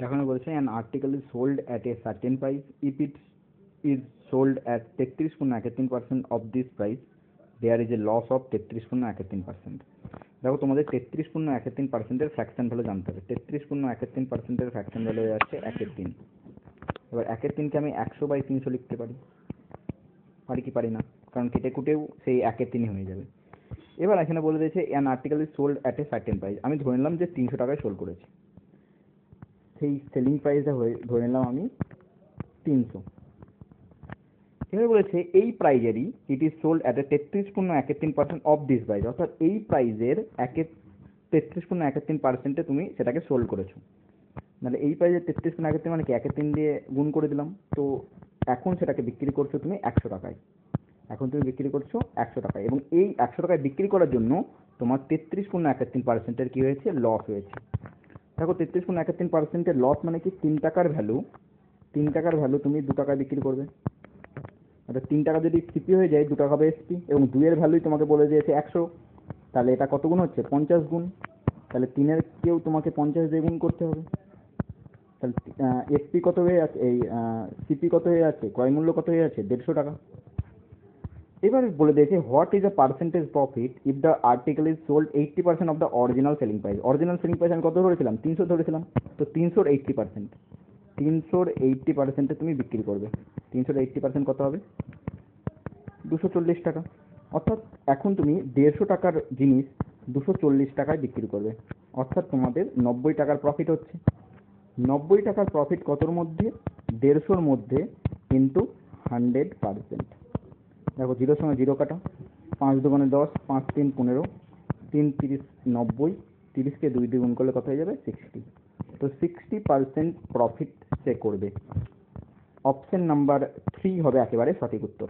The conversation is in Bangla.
দেখানো বলছে an article is sold at a certain price. If it is sold at 33.13% of this price, there is a loss of 33.13%. দেখো তোমাদের 33.13%-এর ফ্র্যাকশন ভ্যালু জানতে হবে। 33.13%-এর ফ্র্যাকশন ভ্যালু হয়ে যাচ্ছে 1/3। এবার 1/3-কে আমি 100/300 লিখতে পারি কি পারি না? কারণ কেটে কুটেও সেই 1/3 হয়ে যাবে। এবার এখানে বলে দিয়েছে an article is sold at a certain price, আমি ধরে নিলাম যে 300 টাকায় সোল্ড করেছি, সেই সেলিং প্রাইসটা ধরে নিলাম আমি 300। এখানে বলেছে এই প্রাইজেরই it is sold at a 33.13% of this price, অর্থাৎ এই প্রাইজের 33.13%-এ তুমি সেটাকে সোল্ড করেছো। মানে এই প্রাইজের 33.13 মানে কি 1/3 দিয়ে গুণ করে দিলাম, তো এখন সেটাকে বিক্রি করছো তুমি 100 টাকায়। এখন তুমি বিক্রি করছো 100 টাকায়, এবং এই 100 টাকায় বিক্রি করার জন্য তোমার 33.13%-এর কি হয়েছে? লস হয়েছে। দেখো 33.13%-এর লস মানে কি 3 টাকার ভ্যালু তুমি 2 টাকায় বিক্রি করবে। অর্থাৎ 3 টাকা যদি সিপি হয়ে যায় 2 টাকা হবে এসপি, এবং 2 এর ভ্যালুই তোমাকে বলে দিয়েছে 100, তাহলে এটা কত গুণ হচ্ছে? 50 গুণ। তাহলে 3-এর কেউ তোমাকে 50 দিয়ে গুণ করতে হবে। তাহলে এসপি কত হয়ে আছে, এই সিপি কত হয়ে আছে, ক্রয় মূল্য কত হয়ে আছে? 150 টাকা। এবার বলে দিয়েছে what is a percentage profit if the article is sold 80% of the original selling price. Original selling price আমি কত ধরেছিলাম? 300 ধরেছিলাম। তো 300-র 80%, 300-র 80%-এ তুমি বিক্রি করবে। 300-র 80% কত হবে? 240 টাকা। অর্থাৎ এখন তুমি 150 টাকার জিনিস 240 টাকায় বিক্রি করবে, অর্থাৎ তোমাদের 90 টাকার প্রফিট হচ্ছে। 90 টাকার প্রফিট কতর মধ্যে? 150-র মধ্যে কিন্তু 100%। দেখো 0 সঙ্গে 0 কাটা, 5 দুগুণে 10, 5 3 15, 3 30 90, 30-কে 2 দিয়ে গুণ করলে কত হয়ে যাবে? 60। তো 60% প্রফিট সে করবে। অপশন নাম্বার 3 হবে একেবারে সঠিক উত্তর।